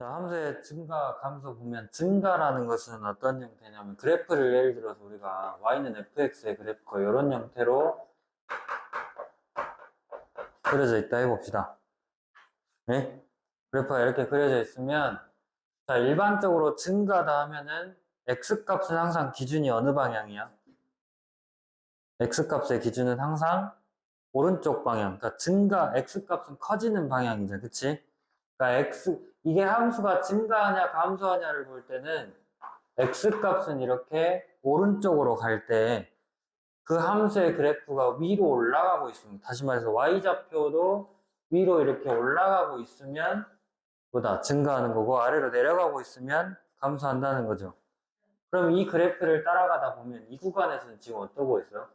자, 함수의 증가, 감소 보면 증가라는 것은 어떤 형태냐면 그래프를 예를 들어서 우리가 y는 fx의 그래프가 이런 형태로 그려져 있다 해봅시다. 네? 그래프가 이렇게 그려져 있으면 자, 일반적으로 증가다 하면은 x값은 항상 기준이 어느 방향이야? x값의 기준은 항상 오른쪽 방향. 그러니까 증가, x값은 커지는 방향이죠. 그치? 그러니까 이게 함수가 증가하냐 감소하냐를 볼 때는 x값은 이렇게 오른쪽으로 갈 때 그 함수의 그래프가 위로 올라가고 있습니다. 다시 말해서 y좌표도 위로 이렇게 올라가고 있으면 보다 증가하는 거고 아래로 내려가고 있으면 감소한다는 거죠. 그럼 이 그래프를 따라가다 보면 이 구간에서는 지금 어떠고 있어요?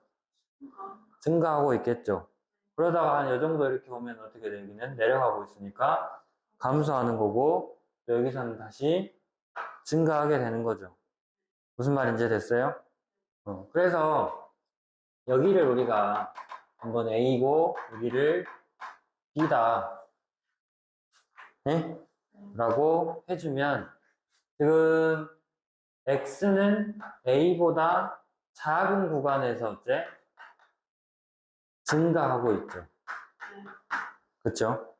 증가하고 있겠죠. 그러다가 한 이 정도 이렇게 오면 어떻게 되기는 내려가고 있으니까 감소하는 거고 여기서는 다시 증가하게 되는 거죠. 무슨 말인지 됐어요? 그래서 여기를 우리가 한번 A고 여기를 B다 네? 라고 해주면 지금 X는 A보다 작은 구간에서 어째 증가하고 있죠. 그쵸?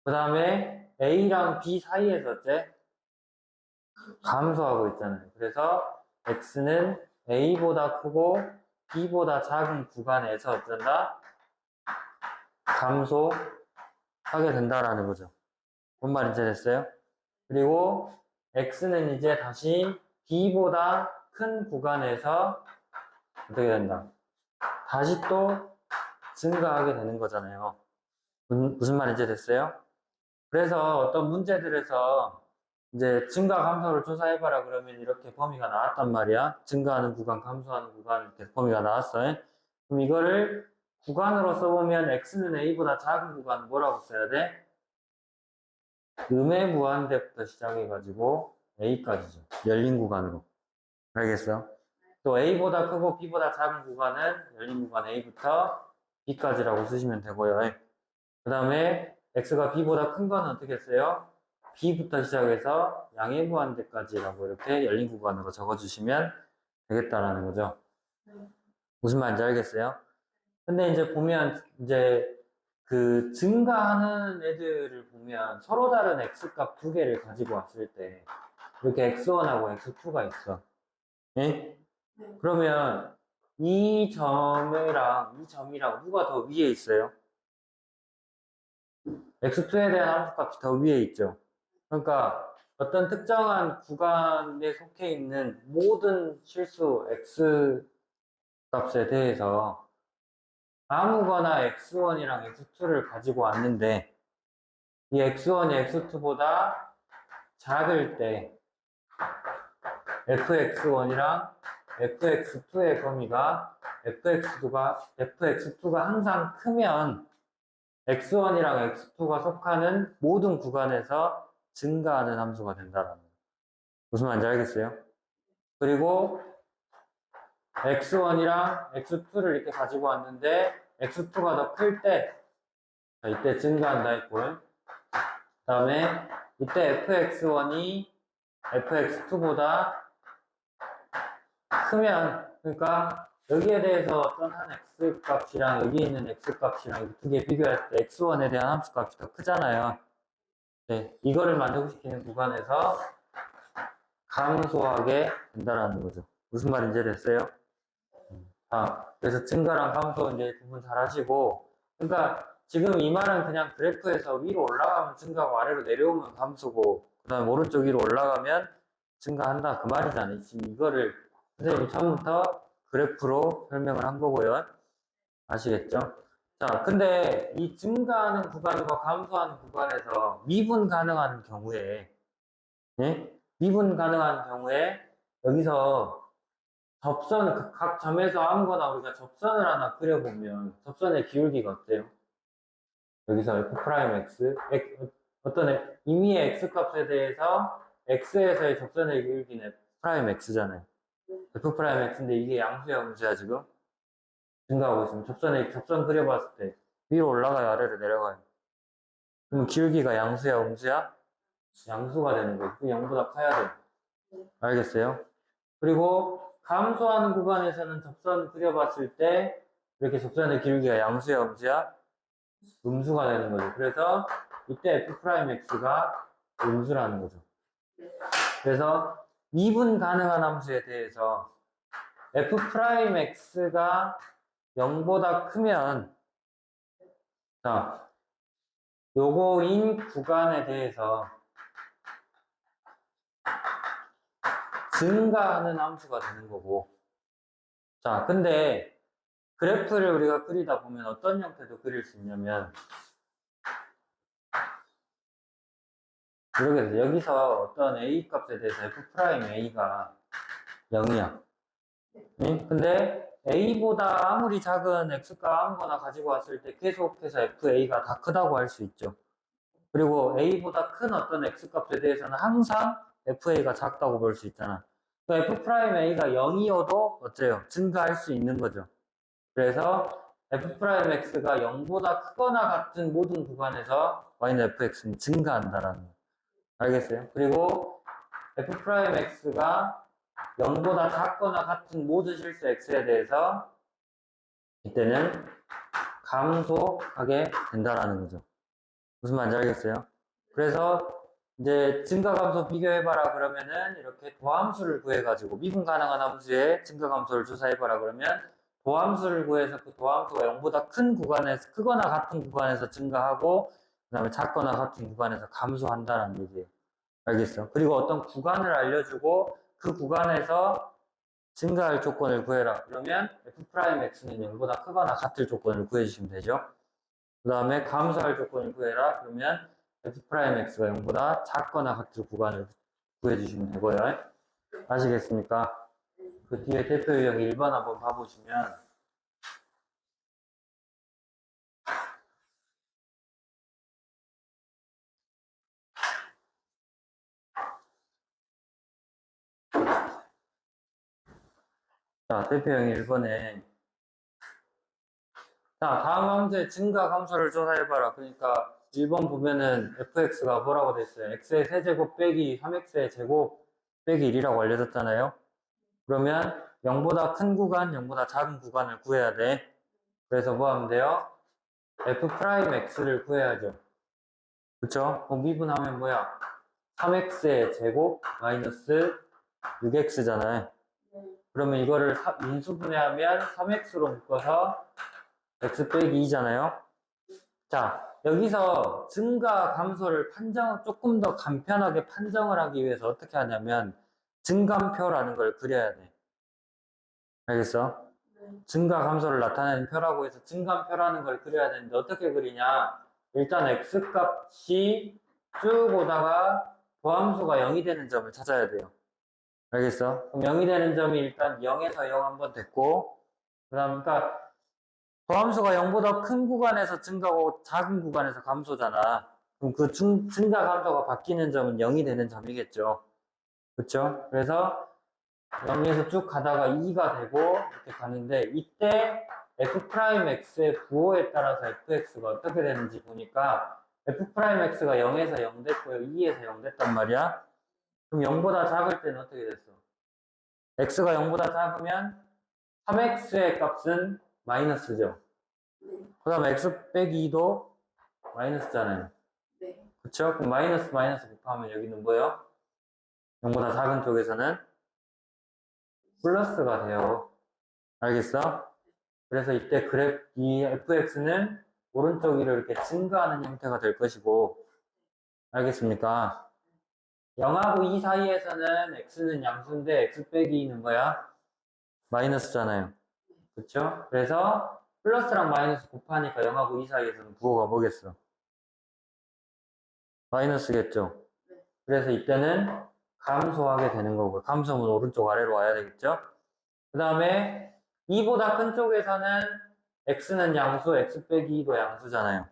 그 다음에 A랑 B 사이에서 어째 감소하고 있잖아요. 그래서 X는 A보다 크고 B보다 작은 구간에서 어쩐다? 감소하게 된다라는 거죠. 뭔 말인지 됐어요? 그리고 X는 이제 다시 B보다 큰 구간에서 어떻게 된다? 다시 또 증가하게 되는 거잖아요. 무슨 말인지 됐어요? 그래서 어떤 문제들에서 이제 증가 감소를 조사해봐라 그러면 이렇게 범위가 나왔단 말이야. 증가하는 구간, 감소하는 구간 이렇게 범위가 나왔어요. 그럼 이거를 구간으로 써보면 X는 A보다 작은 구간 뭐라고 써야 돼? 음의 무한대부터 시작해가지고 A까지죠. 열린 구간으로. 알겠어? 또 A보다 크고 B보다 작은 구간은 열린 구간 A부터 B까지라고 쓰시면 되고요. 그 다음에 X가 B보다 큰 거는 어떻게 써요? B부터 시작해서 양의 무한대까지라고 이렇게 열린 구간으로 적어주시면 되겠다라는 거죠. 무슨 말인지 알겠어요? 근데 이제 보면 이제 그 증가하는 애들을 보면 서로 다른 X값 두 개를 가지고 왔을 때 이렇게 X1하고 X2가 있어. 예? 그러면 이 점이랑 이 점이랑 누가 더 위에 있어요? X2에 대한 함수값이 더 위에 있죠. 그러니까 어떤 특정한 구간에 속해 있는 모든 실수 X 값에 대해서 아무거나 X1이랑 X2를 가지고 왔는데 이 X1이 X2보다 작을 때 fx1이랑 fx2의 범위가 fx2가 항상 크면 x1이랑 x2가 속하는 모든 구간에서 증가하는 함수가 된다라는 거예요. 무슨 말인지 알겠어요? 그리고 x1이랑 x2를 이렇게 가지고 왔는데 x2가 더 클 때 이때 증가한다 했고요. 그 다음에 이때 fx1이 fx2보다 크면 그러니까 여기에 대해서 어떤 한 x값이랑 여기 있는 x값이랑 두 개 비교할 때 x1에 대한 함수값이 더 크잖아요. 네, 이거를 만족시키는 구간에서 감소하게 된다라는 거죠. 무슨 말인지 됐어요? 그래서 증가랑 감소 이제 구분 잘 하시고 그러니까 지금 이 말은 그냥 그래프에서 위로 올라가면 증가하고 아래로 내려오면 감소고 그 다음에 오른쪽 위로 올라가면 증가한다 그 말이잖아요. 지금 이거를 선생님이 처음부터 그래프로 설명을 한 거고요. 아시겠죠? 자, 근데 이 증가하는 구간과 감소하는 구간에서 미분 가능한 경우에 예? 미분 가능한 경우에 여기서 접선, 각 점에서 아무거나 우리가 접선을 하나 그려보면 접선의 기울기가 어때요? 여기서 f'x, 어떤 임의의 x값에 대해서 x에서의 접선의 기울기는 f'x잖아요. f'x인데 이게 양수야, 음수야, 지금? 증가하고 있으면 접선 그려봤을 때 위로 올라가요, 아래로 내려가요? 그럼 기울기가 양수야, 음수야? 양수가 되는 거예요. 그 0보다 커야 돼. 알겠어요? 그리고 감소하는 구간에서는 접선 그려봤을 때 이렇게 접선의 길이가 양수야, 음수야? 음수가 되는 거죠. 그래서 이때 f'x가 음수라는 거죠. 그래서 미분 가능한 함수에 대해서 f'x가 0보다 크면 자, 요거인 구간에 대해서 증가하는 함수가 되는 거고 자, 근데 그래프를 우리가 그리다 보면 어떤 형태도 그릴 수 있냐면 모르겠어요. 여기서 어떤 a 값에 대해서 f'a가 0이야. 응? 근데 a보다 아무리 작은 x값 아무거나 가지고 왔을 때 계속해서 fa가 다 크다고 할 수 있죠. 그리고 a보다 큰 어떤 x값에 대해서는 항상 fa가 작다고 볼 수 있잖아. f'a가 0이어도 어째요? 증가할 수 있는 거죠. 그래서 f'x가 0보다 크거나 같은 모든 구간에서 y는 fx는 증가한다라는 거. 알겠어요? 그리고 f'x가 0보다 작거나 같은 모든 실수 x에 대해서 이때는 감소하게 된다라는 거죠. 무슨 말인지 알겠어요? 그래서 이제 증가감소 비교해봐라 그러면은 이렇게 도함수를 구해가지고 미분 가능한 함수의 증가감소를 조사해봐라 그러면 도함수를 구해서 그 도함수가 0보다 큰 구간에서 크거나 같은 구간에서 증가하고 그 다음에 작거나 같은 구간에서 감소한다는 얘기예요. 알겠어? 그리고 어떤 구간을 알려주고 그 구간에서 증가할 조건을 구해라. 그러면 f'x는 0보다 크거나 같을 조건을 구해주시면 되죠. 그 다음에 감소할 조건을 구해라. 그러면 f'x가 0보다 작거나 같을 구간을 구해주시면 되고요. 아시겠습니까? 그 뒤에 대표 유형 1번 한번 봐보시면 자, 대표 유형 1번에 자, 다음 함수의 증가 감소를 조사해봐라. 그러니까 1번 보면은 fx가 뭐라고 됐어요? x의 세제곱 빼기 3x의 제곱 빼기 1이라고 알려졌잖아요. 그러면 0보다 큰 구간, 0보다 작은 구간을 구해야 돼. 그래서 뭐 하면 돼요? f'x를 구해야죠. 그쵸? 그럼 미분하면 뭐야? 3x의 제곱 마이너스 6x잖아요. 그러면 이거를 인수분해하면 3x로 묶어서 x 빼기 2잖아요. 자, 여기서 증가 감소를 조금 더 간편하게 판정을 하기 위해서 어떻게 하냐면 증감표라는 걸 그려야 돼. 알겠어? 증가 감소를 나타내는 표라고 해서 증감표라는 걸 그려야 되는데 어떻게 그리냐? 일단 x값이 쭉 오다가 도함수가 0이 되는 점을 찾아야 돼요. 알겠어? 그럼 0이 되는 점이 일단 0에서 0 한번 됐고 그 다음 그러니까 도함수가 0보다 큰 구간에서 증가하고 작은 구간에서 감소잖아. 그럼 그 증가 감소가 바뀌는 점은 0이 되는 점이겠죠. 그렇죠? 그래서 0에서 쭉 가다가 2가 되고 이렇게 가는데 이때 f'x의 부호에 따라서 fx가 어떻게 되는지 보니까 f'x가 0에서 0 됐고요. 2에서 0 됐단 말이야. 그럼 0보다 작을 때는 어떻게 됐어? x가 0보다 작으면 3x의 값은 마이너스죠. 그 다음에 x 빼기 2도 마이너스잖아요. 그쵸? 그럼 마이너스 마이너스 곱하면 여기는 뭐예요? 0보다 작은 쪽에서는 플러스가 돼요. 알겠어? 그래서 이때 이 fx는 오른쪽 위로 이렇게 증가하는 형태가 될 것이고 알겠습니까? 0하고 2 사이에서는 x는 양수인데 x 빼기 2는 뭐야? 마이너스잖아요. 그쵸? 그래서 플러스랑 마이너스 곱하니까 0하고 2 사이에서는 부호가 뭐겠어? 마이너스겠죠? 그래서 이때는 감소하게 되는 거고 감소는 오른쪽 아래로 와야 되겠죠? 그 다음에 2보다 큰 쪽에서는 x는 양수, x 빼기 2도 양수잖아요.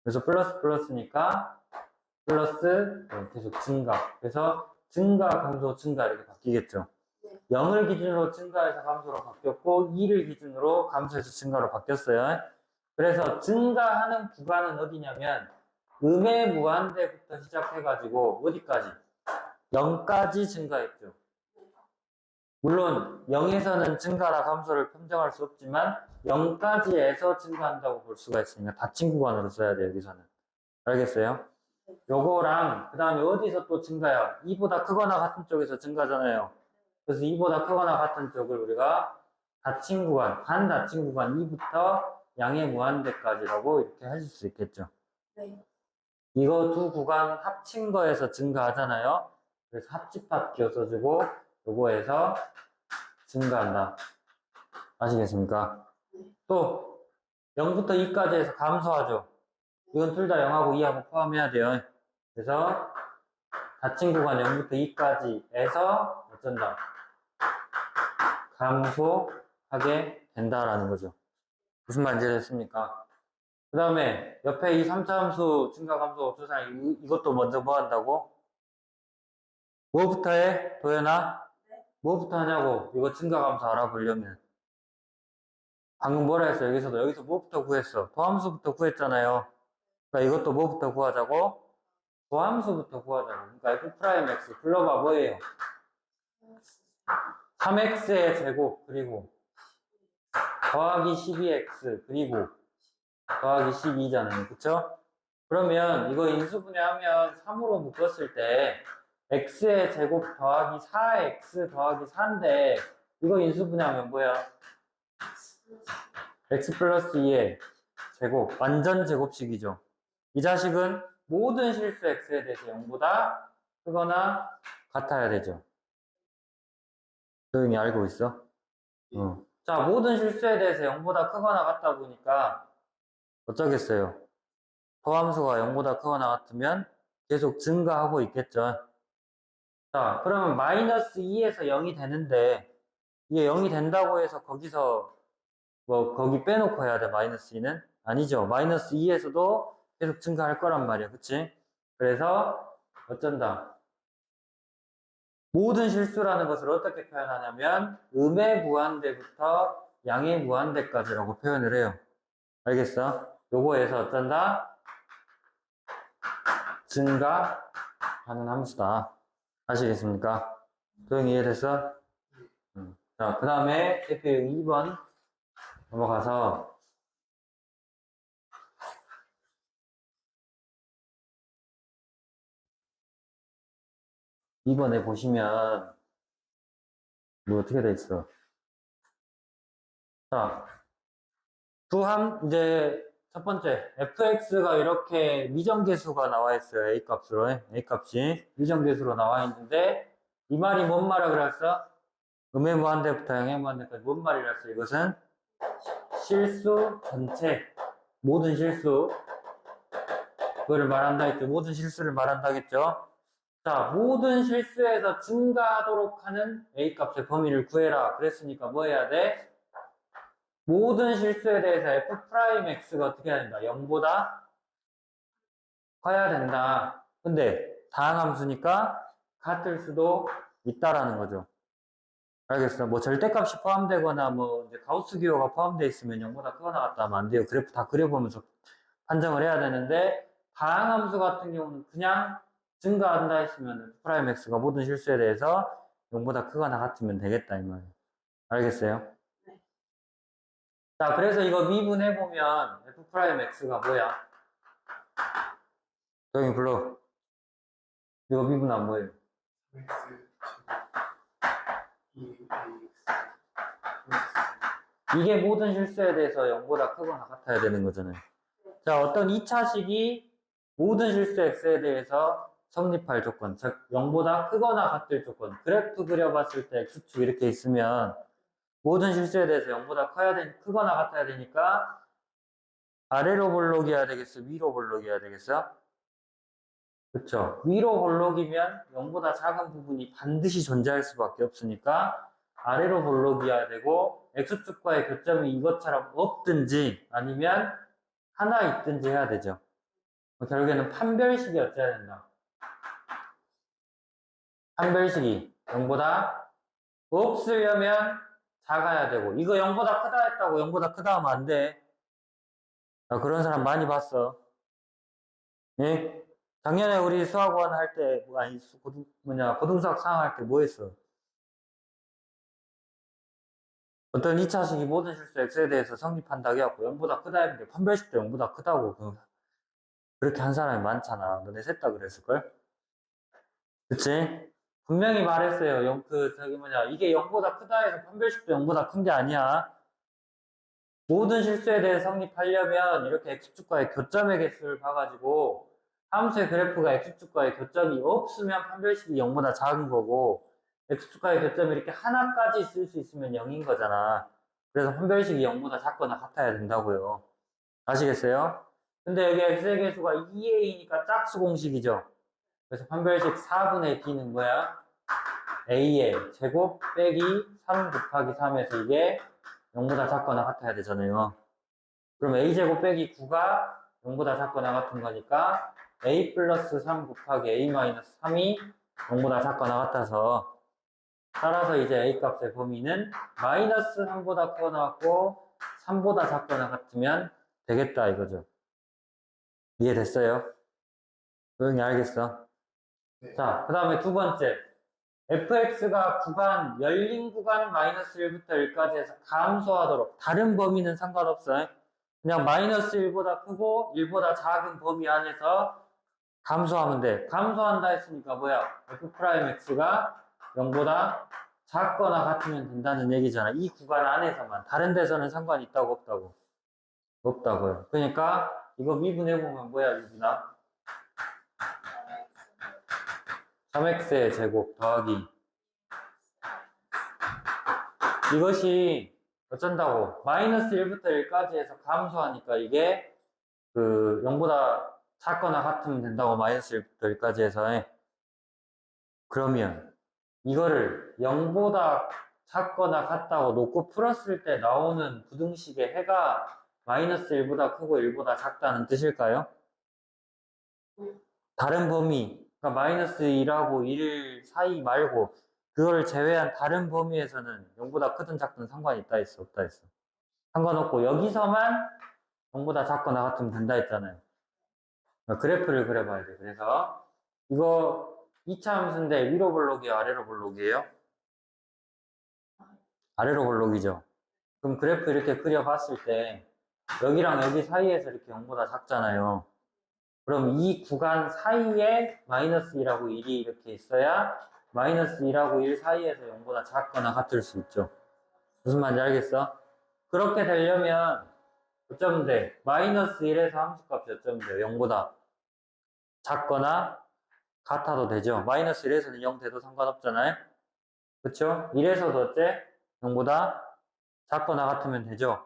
그래서 플러스 플러스니까 플러스 계속 증가. 그래서 증가, 감소, 증가 이렇게 바뀌겠죠. 0을 기준으로 증가해서 감소로 바뀌었고 2를 기준으로 감소해서 증가로 바뀌었어요. 그래서 증가하는 구간은 어디냐면 음의 무한대부터 시작해가지고 어디까지? 0까지 증가했죠. 물론 0에서는 증가나 감소를 평정할 수 없지만 0까지에서 증가한다고 볼 수가 있으니까 닫힌 구간으로 써야 돼요. 여기서는. 알겠어요? 요거랑 그 다음에 어디서 또 증가야? 2보다 크거나 같은 쪽에서 증가잖아요. 그래서 2보다 크거나 같은 쪽을 우리가 닫힌 구간, 반닫힌 구간 2부터 양의 무한대까지라고 이렇게 하실 수 있겠죠. 네. 이거 두 구간 합친 거에서 증가하잖아요. 그래서 합집합 기어써주고 요거에서 증가한다. 아시겠습니까? 또 0부터 2까지 해서 감소하죠. 이건 둘 다 0하고 2하고 포함해야 돼요. 그래서 닫힌 구간 0부터 2까지에서 어쩐다? 감소하게 된다라는 거죠. 무슨 말인지 됐습니까? 그 다음에 옆에 이 3차 함수 증가 감소 없소사항 이것도 먼저 뭐 한다고? 뭐부터 해? 도연아? 뭐부터 하냐고? 이거 증가 감소 알아보려면 방금 뭐라 했어? 여기서 뭐부터 구했어? 도함수부터 구했잖아요. 그러니까 이것도 뭐부터 구하자고? 도함수부터 구하자고. 그러니까 F'X 불러봐 뭐예요? 3x의 제곱 그리고 더하기 12x 그리고 더하기 12잖아요. 그쵸? 그러면 이거 인수분해하면 3으로 묶었을 때 x의 제곱 더하기 4x 더하기 4인데 이거 인수분해하면 뭐야? x 플러스 2의 제곱 완전 제곱식이죠. 이 자식은 모든 실수 x에 대해서 0보다 크거나 같아야 되죠. 조용히 알고 있어? 자, 모든 실수에 대해서 0보다 크거나 같다 보니까 어쩌겠어요? 도함수가 0보다 크거나 같으면 계속 증가하고 있겠죠. 자, 그러면 마이너스 2에서 0이 되는데 이게 0이 된다고 해서 거기서 뭐 거기 빼놓고 해야 돼, 마이너스 2는? 아니죠. 마이너스 2에서도 계속 증가할 거란 말이야. 그치? 그래서 어쩐다? 모든 실수라는 것을 어떻게 표현하냐면 음의 무한대부터 양의 무한대까지라고 표현을 해요. 알겠어? 요거에서 어쩐다? 증가하는 함수다. 아시겠습니까? 조용히 이해됐어? 자, 그 다음에 대표형 2번 넘어가서 2번에 보시면 뭐 어떻게 돼 있어? 자, 이제 첫 번째 fx가 이렇게 미정계수가 나와 있어요. a 값으로 a 값이 미정계수로 나와 있는데 이 말이 뭔 말이라 그랬어? 음의 무한대부터 양의 무한대까지 뭔 말이라 했어? 이것은 실수 전체 모든 실수 그거를 말한다 했죠. 모든 실수를 말한다 했죠. 자, 모든 실수에서 증가하도록 하는 a 값의 범위를 구해라. 그랬으니까 뭐 해야 돼? 모든 실수에 대해서 f'x가 어떻게 해야 된다? 0보다 커야 된다. 근데 다항함수니까 같을 수도 있다라는 거죠. 알겠어. 뭐 절대값이 포함되거나 뭐 이제 가우스 기호가 포함되어 있으면 0보다 크거나 같다 하면 안 돼요. 그래프 다 그려보면서 판정을 해야 되는데 다항함수 같은 경우는 그냥 증가한다 했으면 f'x가 모든 실수에 대해서 0보다 크거나 같으면 되겠다 이 말이에요. 알겠어요? 자, 그래서 이거 미분해보면 f'x가 뭐야? 여기 불러. 이거 미분하면 뭐예요? 이게 모든 실수에 대해서 0보다 크거나 같아야 되는 거잖아요. 자, 어떤 2차식이 모든 실수 x에 대해서 성립할 조건, 즉 0보다 크거나 같을 조건. 그래프 그려봤을 때 x축 이렇게 있으면 모든 실수에 대해서 0보다 크거나 같아야 되니까 아래로 볼록이어야 되겠어? 위로 볼록이어야 되겠어? 그쵸? 위로 볼록이면 0보다 작은 부분이 반드시 존재할 수밖에 없으니까 아래로 볼록이어야 되고 x축과의 교점이 이것처럼 없든지 아니면 하나 있든지 해야 되죠. 결국에는 판별식이 어째야 된다. 판별식이 0보다 없으려면 작아야 되고 이거 0보다 크다 했다고 0보다 크다 하면 안 돼. 나 그런 사람 많이 봤어. 예? 작년에 우리 수학원 할 때, 아니, 고등수학 상황 할 때 뭐 했어? 어떤 2차식이 모든 실수 x에 대해서 성립한다고 해갖고 0보다 크다 했는데 판별식도 0보다 크다고 그렇게 한 사람이 많잖아. 너네 셋 다 그랬을걸? 그치? 분명히 말했어요. 이게 0보다 크다 해서 판별식도 0보다 큰 게 아니야. 모든 실수에 대해 성립하려면 이렇게 x축과의 교점의 개수를 봐가지고 함수의 그래프가 x축과의 교점이 없으면 판별식이 0보다 작은 거고 x축과의 교점이 이렇게 하나까지 쓸 수 있으면 0인 거잖아. 그래서 판별식이 0보다 작거나 같아야 된다고요. 아시겠어요? 근데 여기 x의 개수가 2a니까 짝수 공식이죠. 그래서 판별식 4분의 b는 뭐야? a의 제곱 빼기 3 곱하기 3에서 이게 0보다 작거나 같아야 되잖아요. 그럼 a제곱 빼기 9가 0보다 작거나 같은 거니까 a 플러스 3 곱하기 a 마이너스 3이 0보다 작거나 같아서 따라서 이제 a 값의 범위는 마이너스 3보다 크거나 같고 3보다 작거나 같으면 되겠다 이거죠. 이해됐어요? 조용히 알겠어? 네. 자, 그 다음에 두 번째 fx가 구간, 열린 구간 마이너스 1부터 1까지 해서 감소하도록 다른 범위는 상관없어요. 그냥 마이너스 1보다 크고 1보다 작은 범위 안에서 감소하면 돼. 감소한다 했으니까 뭐야? f'x가 0보다 작거나 같으면 된다는 얘기잖아. 이 구간 안에서만. 다른 데서는 상관이 있다고 없다고? 없다고요. 그러니까 이거 미분해보면 뭐야 유빈아? 3x의 제곱 더하기 이것이 어쩐다고 마이너스 1부터 1까지 해서 감소하니까 이게 0보다 작거나 같으면 된다고 마이너스 1부터 1까지 해서 그러면 이거를 0보다 작거나 같다고 놓고 풀었을 때 나오는 부등식의 해가 마이너스 1보다 크고 1보다 작다는 뜻일까요? 다른 범위, 그러니까 마이너스 1하고 1 사이 말고 그걸 제외한 다른 범위에서는 0보다 크든 작든 상관이 있다 했어, 없다 했어? 상관없고 여기서만 0보다 작거나 같으면 된다 했잖아요. 그래프를 그려봐야 돼. 그래서 이거 2차 함수인데 위로 볼록이에요? 아래로 볼록이에요? 아래로 볼록이죠. 그럼 그래프 이렇게 그려봤을 때 여기랑 여기 사이에서 이렇게 0보다 작잖아요. 그럼 이 구간 사이에 마이너스 1하고 1이 이렇게 있어야 마이너스 1하고 1 사이에서 0보다 작거나 같을 수 있죠. 무슨 말인지 알겠어? 그렇게 되려면 어쩌면 돼? 마이너스 1에서 함수값이 어쩌면 돼요? 0보다 작거나 같아도 되죠. 마이너스 1에서는 0 돼도 상관없잖아요. 그쵸? 1에서도 어째? 0보다 작거나 같으면 되죠.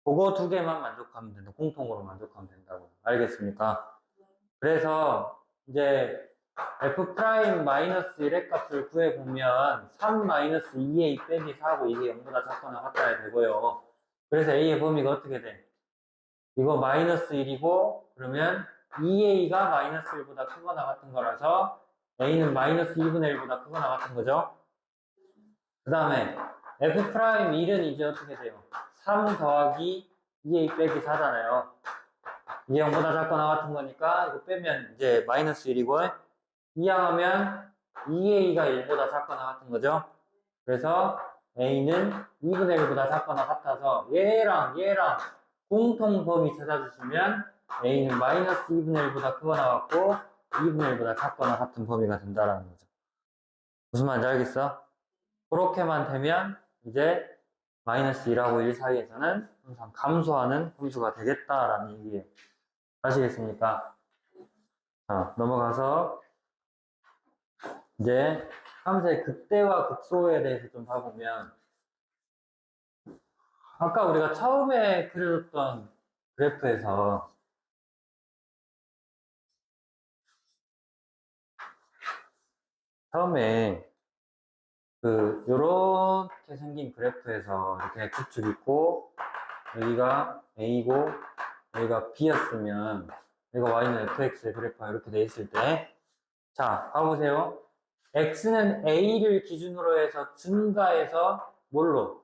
그거 두 개만 만족하면 된다. 공통으로 만족하면 된다고. 알겠습니까? 그래서 이제 f'-1의 값을 구해보면 3-2a 빼기 4고 이게 0보다 작거나 같아야 되고요. 그래서 a의 범위가 어떻게 돼? 이거 마이너스 1이고 그러면 2a가 마이너스 1보다 크거나 같은 거라서 a는 마이너스 2분의 1보다 크거나 같은 거죠. 그 다음에 f'1은 이제 어떻게 돼요? 3 더하기 2a 빼기 4잖아요. 이게 0보다 작거나 같은 거니까 이거 빼면 이제 마이너스 1이고 이항하면 2a가 1보다 작거나 같은 거죠. 그래서 a는 2분의 1보다 작거나 같아서 얘랑 공통 범위 찾아주시면 a는 마이너스 2분의 1보다 크거나 같고 2분의 1보다 작거나 같은 범위가 된다라는 거죠. 무슨 말인지 알겠어? 그렇게만 되면 이제 마이너스 1하고 1 사이에서는 항상 감소하는 함수가 되겠다라는 얘기예요. 아시겠습니까? 자, 넘어가서 이제 함수의 극대와 극소에 대해서 좀 봐보면 아까 우리가 처음에 그려줬던 그래프에서 처음에 요렇게 생긴 그래프에서 이렇게 X축 있고 여기가 A고 여기가 B였으면 여기가 Y는 FX의 그래프가 이렇게 돼 있을 때 자, 봐보세요. X는 A를 기준으로 해서 증가해서 뭘로?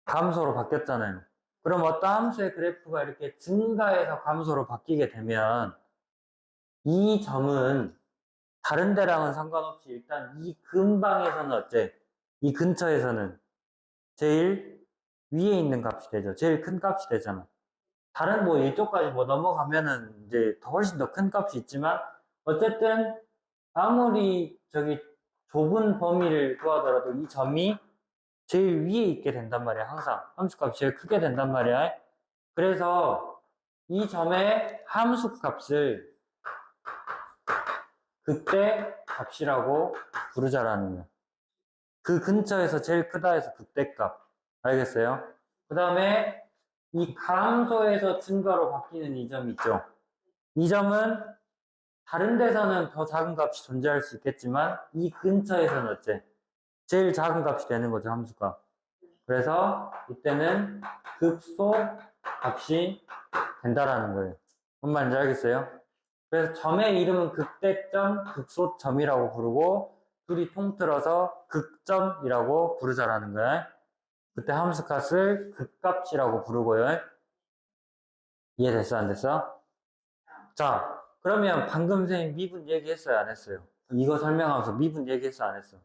감소로 바뀌었잖아요. 그럼 어떤 함수의 그래프가 이렇게 증가해서 감소로 바뀌게 되면 이 점은 다른 데랑은 상관없이 일단 이 근방에서는 어째? 이 근처에서는 제일 위에 있는 값이 되죠. 제일 큰 값이 되잖아. 다른 뭐 이쪽까지 뭐 넘어가면은 이제 더 훨씬 더 큰 값이 있지만 어쨌든 아무리 저기 좁은 범위를 구하더라도 이 점이 제일 위에 있게 된단 말이야. 항상 함수값이 제일 크게 된단 말이야. 그래서 이 점의 함수값을 극대 값이라고 부르자라는 거야. 그 근처에서 제일 크다 해서 극대값. 알겠어요? 그 다음에 이 감소에서 증가로 바뀌는 이 점 있죠? 이 점은 다른 데서는 더 작은 값이 존재할 수 있겠지만 이 근처에서는 어째? 제일 작은 값이 되는 거죠, 함수가. 그래서 이때는 극소 값이 된다라는 거예요. 뭔 말인지 알겠어요? 그래서 점의 이름은 극대점, 극소점이라고 부르고 둘이 통틀어서 극점이라고 부르자라는 거예요. 그때 함수값을 극값이라고 부르고요. 이해됐어, 안 됐어? 자, 그러면 방금 선생님 미분 얘기했어요, 안 했어요? 이거 설명하면서 미분 얘기했어, 안 했어?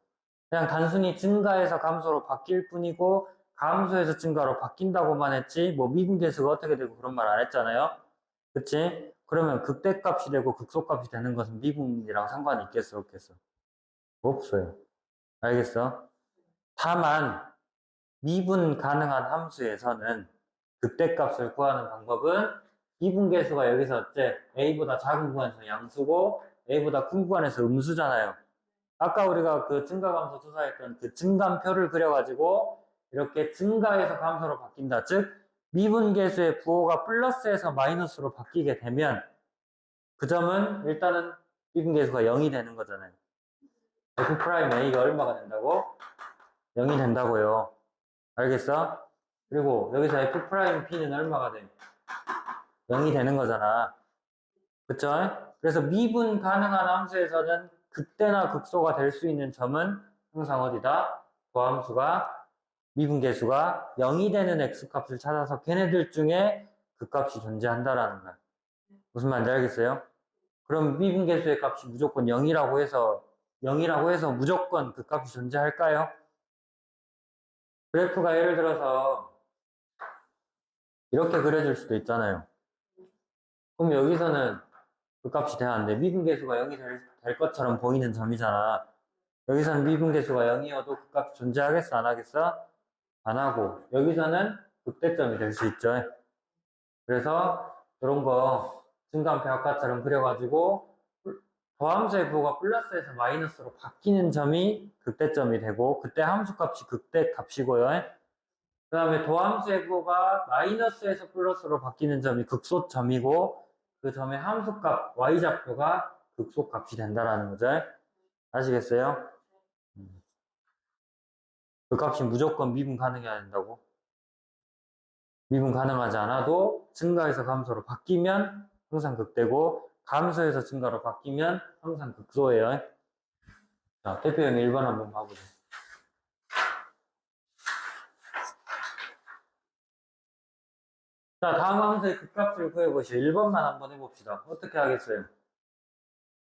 그냥 단순히 증가해서 감소로 바뀔 뿐이고 감소해서 증가로 바뀐다고만 했지 뭐 미분 계수가 어떻게 되고 그런 말 안 했잖아요. 그치? 그러면 극대값이 되고 극소값이 되는 것은 미분이랑 상관이 있겠어, 없겠어? 없어요. 알겠어? 다만 미분 가능한 함수에서는 극대값을 구하는 방법은 미분계수가 여기서 어째? A보다 작은 구간에서 양수고 A보다 큰 구간에서 음수잖아요. 아까 우리가 그 증가감소 조사했던 그 증감표를 그려가지고 이렇게 증가해서 감소로 바뀐다. 즉 미분계수의 부호가 플러스에서 마이너스로 바뀌게 되면 그 점은 일단은 미분계수가 0이 되는 거잖아요. F'A가 얼마가 된다고? 0이 된다고요. 알겠어? 그리고 여기서 F'B는 얼마가 돼? 0이 되는 거잖아. 그쵸? 그래서 미분 가능한 함수에서는 극대나 극소가 될 수 있는 점은 항상 어디다? 도함수가 미분계수가 0이 되는 x값을 찾아서 걔네들 중에 그 값이 존재한다라는 거야. 무슨 말인지 알겠어요? 그럼 미분계수의 값이 무조건 0이라고 해서 무조건 그 값이 존재할까요? 그래프가 예를 들어서 이렇게 그려질 수도 있잖아요. 그럼 여기서는 그 값이 돼야 안 돼. 미분계수가 0이 될 것처럼 보이는 점이잖아. 여기서는 미분계수가 0이어도 그 값이 존재하겠어? 안 하겠어? 안 하고. 여기서는 극대점이 될 수 있죠. 그래서 이런 거 증가함수 아까처럼 그려가지고 더함수의 부호가 플러스에서 마이너스로 바뀌는 점이 극대점이 되고 그때 함수값이 극대값이고요. 그 다음에 더함수의 부호가 마이너스에서 플러스로 바뀌는 점이 극소점이고 그 점의 함수값 y좌표가 극소값이 된다라는 거죠. 아시겠어요? 그 값이 무조건 미분 가능해야 된다고. 미분 가능하지 않아도 증가해서 감소로 바뀌면 항상 극대고 감소해서 증가로 바뀌면 항상 극소예요. 자, 대표형 1번 한번 봐보자. 자, 다음 함수의 극값을 구해보시오. 1번만 한번 해봅시다. 어떻게 하겠어요?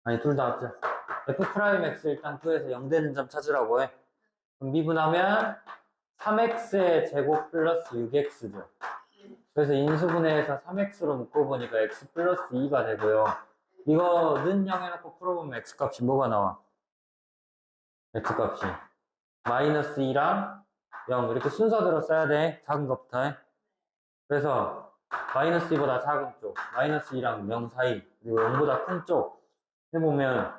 아니, 둘 다 합자. F'X 일단 구해서 0 되는 점 찾으라고 해. 그럼 미분하면 3x의 제곱 플러스 6x죠. 그래서 인수분해해서 3x로 묶어보니까 x 플러스 2가 되고요. 이거 는 0 해놓고 풀어보면 x값이 뭐가 나와? x값이 마이너스 2랑 0 이렇게 순서대로 써야 돼. 작은 것부터. 그래서 마이너스 2보다 작은 쪽, 마이너스 2랑 0 사이, 그리고 0보다 큰 쪽 해보면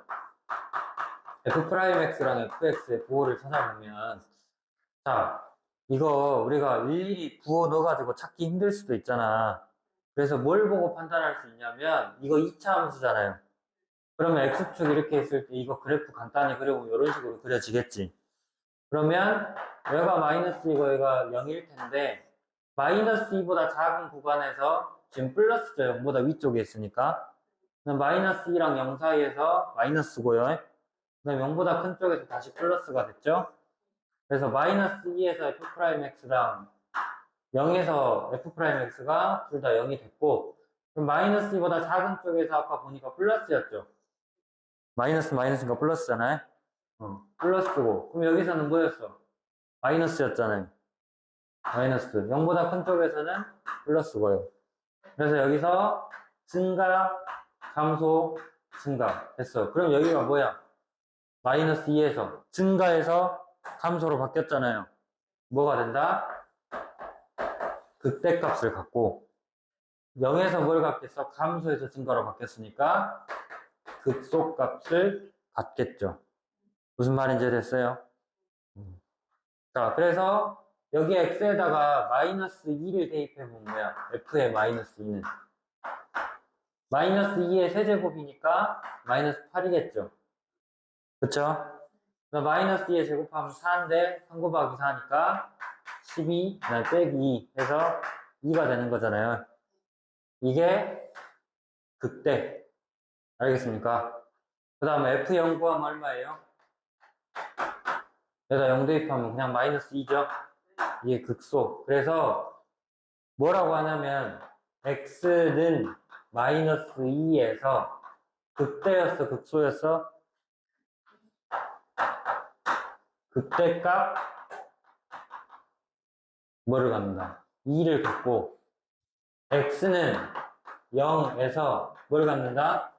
F'X랑 Fx의 부호를 찾아보면 자, 이거 우리가 일일이 부호 넣어가지고 찾기 힘들 수도 있잖아. 그래서 뭘 보고 판단할 수 있냐면 이거 2차 함수잖아요. 그러면 X축 이렇게 했을 때 이거 그래프 간단히 그려보면 이런 식으로 그려지겠지. 그러면 얘가 마이너스 이거 얘가 0일 텐데 마이너스 2보다 작은 구간에서 지금 플러스죠. 0보다 위쪽에 있으니까 마이너스 2랑 0 사이에서 마이너스고요. 그 다음에 0보다 큰 쪽에서 다시 플러스가 됐죠. 그래서 마이너스 2에서 F'X랑 0에서 F'X가 둘 다 0이 됐고 그럼 마이너스 2보다 작은 쪽에서 아까 보니까 플러스였죠. 마이너스니까 플러스잖아요. 플러스고. 그럼 여기서는 뭐였어? 마이너스였잖아요. 마이너스. 0보다 큰 쪽에서는 플러스고요. 그래서 여기서 증가, 감소, 증가 됐어. 그럼 여기가 뭐야? 마이너스 2에서 증가해서 감소로 바뀌었잖아요. 뭐가 된다? 극대값을 갖고 0에서 뭘 갖겠어? 감소해서 증가로 바뀌었으니까 극소값을 갖겠죠. 무슨 말인지 됐어요? 자, 그래서 여기 x에다가 마이너스 2를 대입해보면 뭐야? f의 마이너스 2는 마이너스 2의 세제곱이니까 마이너스 8이겠죠. 그쵸? 마이너스 2에 제곱하면 4인데 3 곱하기 4니까 12, 그다음에 빼기 2 해서 2가 되는 거잖아요. 이게 극대. 알겠습니까? 그 다음에 F0 구하면 얼마예요? 여기다 0 대입하면 그냥 마이너스 2죠? 이게 극소. 그래서 뭐라고 하냐면 X는 마이너스 2에서 극대였어, 극소였어? 극대값 뭐를 갖는다? 2를 갖고 X는 0에서 뭘 갖는다?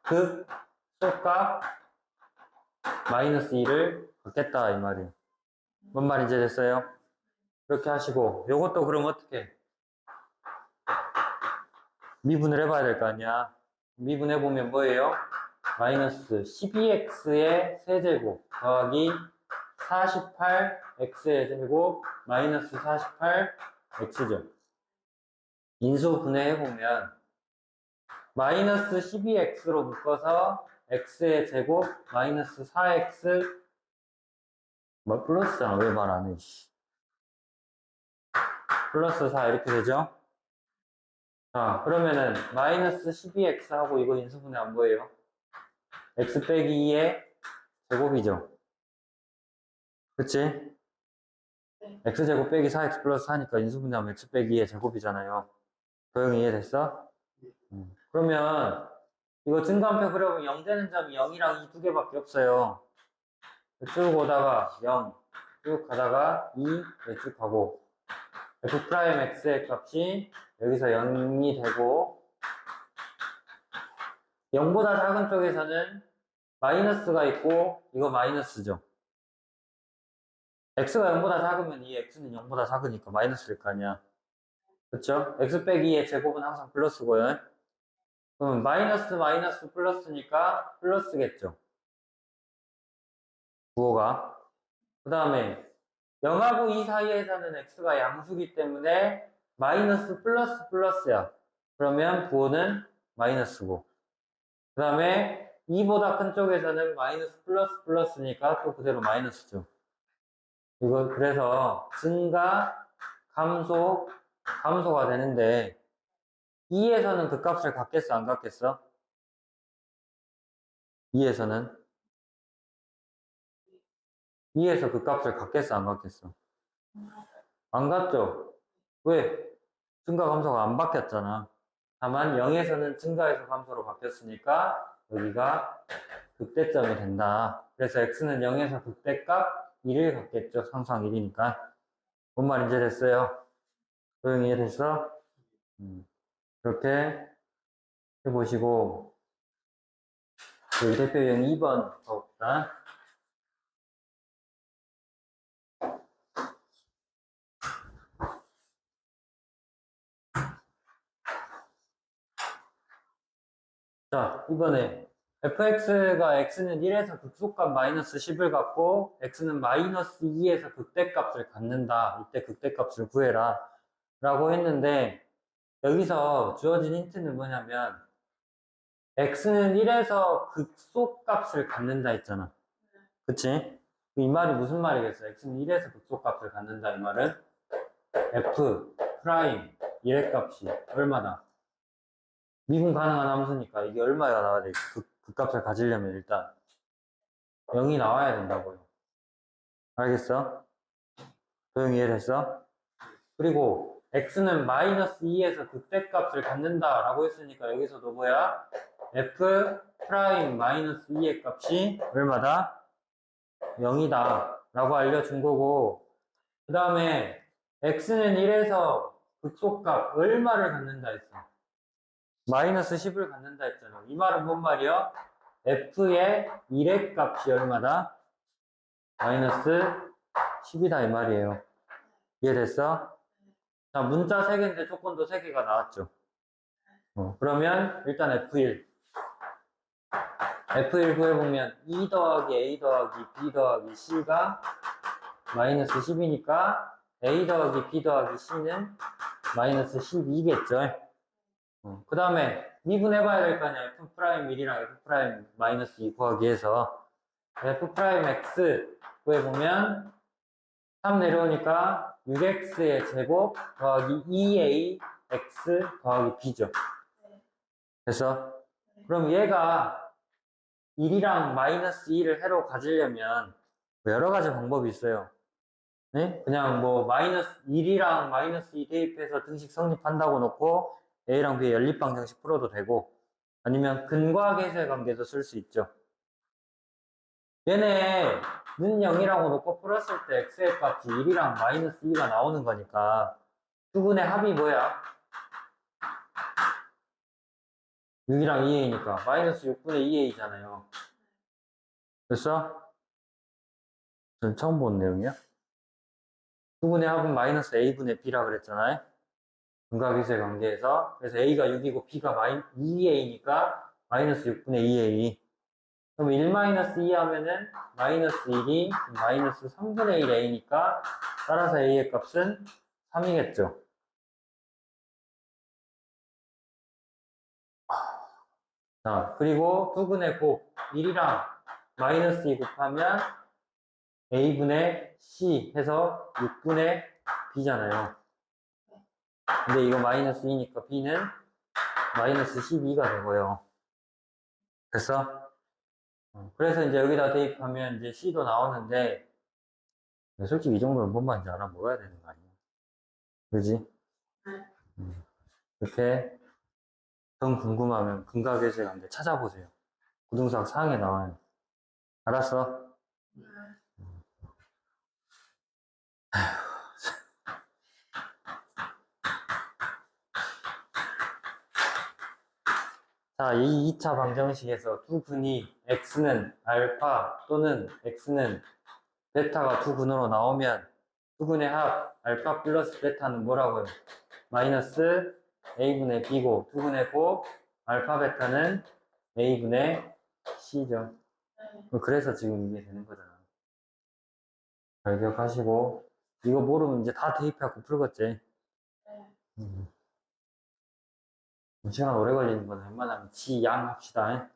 극소값 마이너스 2를 갖겠다 이 말이에요. 뭔 말인지 됐어요? 그렇게 하시고 요것도 그럼 어떻게 미분을 해봐야 될 거 아니야. 미분해보면 뭐예요? 마이너스 12x의 세제곱 더하기 48x의 제곱 마이너스 48x죠. 인수 분해해보면 마이너스 12x로 묶어서 x의 제곱 마이너스 4x 뭐 플러스잖아. 왜 말 안 해? 플러스 4 이렇게 되죠? 자, 그러면은 마이너스 12x하고 이거 인수분해하면 뭐예요? x 빼기 2의 제곱이죠. 그치? 네. x제곱 빼기 4x 플러스 4니까 인수분해하면 x 빼기 2의 제곱이잖아요. 도형이 이해됐어? 그러면 이거 증가함표 그려보면 0 되는 점이 0이랑 2 두 개밖에 없어요. 쭉 오다가 0, 쭉 가다가 2, 쭉 가고 f'x의 값이 여기서 0이 되고 0보다 작은 쪽에서는 마이너스가 있고 이거 마이너스죠. x가 0보다 작으면 이 x는 0보다 작으니까 마이너스일 거 아니야. 그쵸? x 빼기 2의 제곱은 항상 플러스고요. 그럼 마이너스 플러스니까 플러스겠죠. 부호가. 그 다음에 0하고 2 사이에서는 x가 양수기 때문에 마이너스 플러스야. 그러면 부호는 마이너스고. 그 다음에 2보다 큰 쪽에서는 마이너스 플러스니까 또 그대로 마이너스죠. 이거 그래서 증가, 감소가 되는데 2에서는 그 값을 갖겠어, 안 갖겠어? 2에서는 2에서 그 값을 갖겠어, 안 갖겠어? 안 갖죠? 왜? 증가, 감소가 안 바뀌었잖아. 다만 0에서는 증가해서 감소로 바뀌었으니까 여기가 극대점이 된다. 그래서 x는 0에서 극대값 1을 갖겠죠. 상수항 1이니까. 뭔 말인지 됐어요? 도형이 이해됐어? 이렇게 해보시고 여기 대표 유형 2번 가봅시다. 자, 이번에 fx가 x는 1에서 극소값 마이너스 10을 갖고 x는 마이너스 2에서 극대값을 갖는다. 이때 극대값을 구해라. 라고 했는데 여기서 주어진 힌트는 뭐냐면 x는 1에서 극소값을 갖는다 했잖아. 그치? 이 말이 무슨 말이겠어? x는 1에서 극소값을 갖는다 이 말은 f 프라임 1의 값이 얼마다? 미분 가능한 함수니까 이게 얼마가 나와야 돼? 그 값을 가지려면 일단 0이 나와야 된다고요. 알겠어? 도형 이해됐어? 그리고 x는 마이너스 2에서 극대값을 갖는다라고 했으니까 여기서도 뭐야? f 프라임 마이너스 2의 값이 얼마다? 0이다 라고 알려준 거고, 그 다음에 x는 1에서 극소값 얼마를 갖는다 했어? 마이너스 10을 갖는다 했잖아. 이 말은 뭔 말이야? f의 1의 값이 얼마다? 마이너스 10이다 이 말이에요. 이해됐어? 자, 문자 3개인데 조건도 3개가 나왔죠. 그러면 일단 F1 구해보면 E 더하기 A 더하기 B 더하기 C가 마이너스 10이니까 A 더하기 B 더하기 C는 마이너스 12겠죠. 그 다음에 미분해봐야 될 거 아니야. F 프라임 1이랑 F 프라임 마이너스 2 구하기 위해서 F 프라임 X 구해보면 3 내려오니까 6x의 제곱 더하기 2a x 더하기 b죠. 됐어? 그럼 얘가 1이랑 마이너스 2를 해로 가지려면 여러 가지 방법이 있어요. 네? 그냥 뭐 마이너스 1이랑 마이너스 2 대입해서 등식 성립한다고 놓고 a랑 b의 연립방정식 풀어도 되고, 아니면 근과계수의 관계도 쓸 수 있죠. 얘네 는 0이라고 놓고 풀었을 때 x의 값이 1이랑 마이너스 2가 나오는 거니까 두분의 합이 뭐야? 6이랑 2a니까 마이너스 6분의 2a잖아요. 됐어? 전 처음 본 내용이야? 두분의 합은 마이너스 a분의 b라 그랬잖아요. 근과계수의 관계에서. 그래서 a가 6이고 b가 2a니까 마이너스 6분의 2a. 그럼 1-2 하면은 마이너스 1이 마이너스 3분의 1a니까 따라서 a의 값은 3이겠죠. 자, 그리고 두분의 곱 1이랑 마이너스 2 곱하면 a분의 c 해서 6분의 b잖아요. 근데 이거 마이너스 2니까 b는 마이너스 12가 되고요. 됐어? 그래서 이제 여기다 대입하면 이제 c도 나오는데, 솔직히 이 정도는 뭔 말인지 알아먹어야 되는 거 아니야? 그지? 이렇게 더 궁금하면 근과계수의 관계 찾아보세요. 고등수학 4항에 나와요. 알았어? 자, 이 2차 방정식에서 두 근이 x는 알파 또는 x는 베타가 두 근으로 나오면 두 근의 합 알파 플러스 베타는 뭐라고요? 마이너스 a분의 b고, 두 근의 곱 알파 베타는 a분의 c죠. 그래서 지금 이게 되는 거잖아. 잘 기억하시고, 이거 모르면 이제 다 대입하고 풀겠지. 시간 오래 걸리는 건 웬만하면 지양 합시다.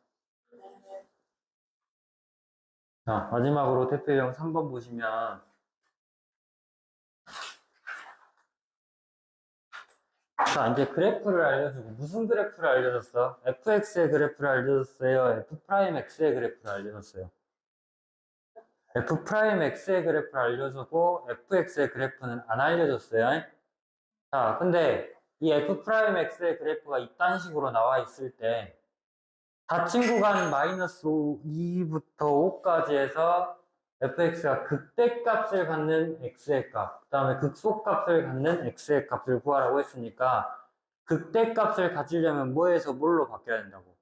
자, 마지막으로 대표형 3번 보시면, 자, 이제 그래프를 알려주고, 무슨 그래프를 알려줬어? fx의 그래프를 알려줬어요? f'x의 그래프를 알려줬어요? f'x의 그래프를 알려주고, fx의 그래프는 안 알려줬어요? 자, 근데 이 f'x의 그래프가 이딴 식으로 나와 있을 때, 닫힌 구간 마이너스 2부터 5까지 해서 fx가 극대값을 갖는 x의 값, 그 다음에 극소값을 갖는 x의 값을 구하라고 했으니까 극대값을 가지려면 뭐에서 뭘로 바뀌어야 된다고?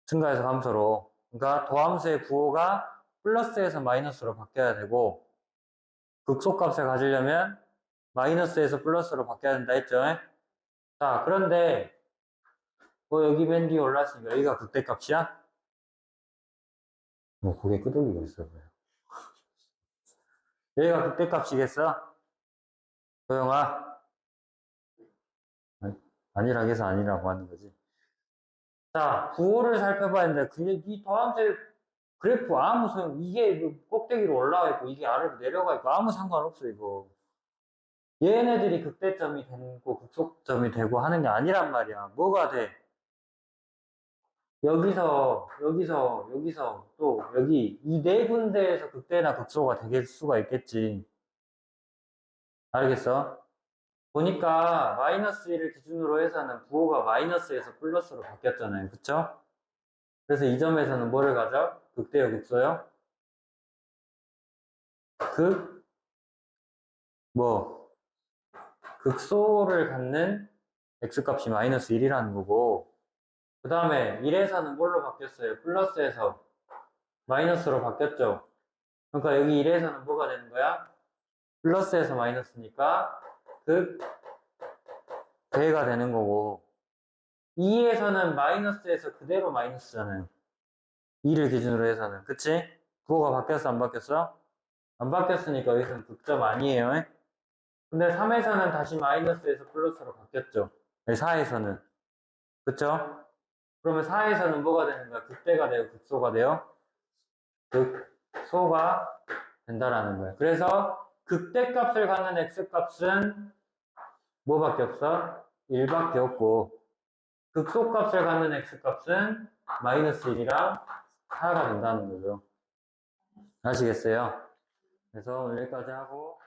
증가해서 감소로. 그러니까 도함수의 부호가 플러스에서 마이너스로 바뀌어야 되고, 극소값을 가지려면 마이너스에서 플러스로 바뀌어야 된다 했죠? 자, 그런데 여기 맨 뒤에 올랐으니까 여기가 극대값이야? 고개 끄덕이고 있어 보여. 여기가 극대값이겠어? 소영아? 아니라고 해서 아니라고 하는 거지. 자, 부호를 살펴봐야 되는데, 그게 이 더함수의 그래프 아무 소용, 이게 꼭대기로 올라와 있고, 이게 아래로 내려가 있고, 아무 상관없어, 이거. 얘네들이 극대점이 되고, 극소점이 되고 하는 게 아니란 말이야. 뭐가 돼? 여기서, 또, 여기, 이 네 군데에서 극대나 극소가 될 수가 있겠지. 알겠어? 보니까 마이너스 1을 기준으로 해서는 부호가 마이너스에서 플러스로 바뀌었잖아요. 그쵸? 그래서 이 점에서는 뭐를 가져? 극대요, 극소요? 극, 뭐, 극소를 갖는 x값이 마이너스 1이라는 거고, 그 다음에 1에서는 뭘로 바뀌었어요? 플러스에서 마이너스로 바뀌었죠? 그러니까 여기 1에서는 뭐가 되는 거야? 플러스에서 마이너스니까 극대가 되는 거고, 2에서는 마이너스에서 그대로 마이너스잖아요. 2를 기준으로 해서는. 그치? 부호가 바뀌었어, 안 바뀌었어? 안 바뀌었으니까 여기서는 극점 아니에요. 근데 3에서는 다시 마이너스에서 플러스로 바뀌었죠. 4에서는. 그쵸? 그러면 4에서는 뭐가 되는 거야? 극대가 돼요? 극소가 돼요? 극소가 된다라는 거예요. 그래서 극대값을 갖는 x값은 뭐밖에 없어? 1밖에 없고, 극소값을 갖는 x값은 마이너스 1이랑 4가 된다는 거죠. 아시겠어요? 그래서 오늘 여기까지 하고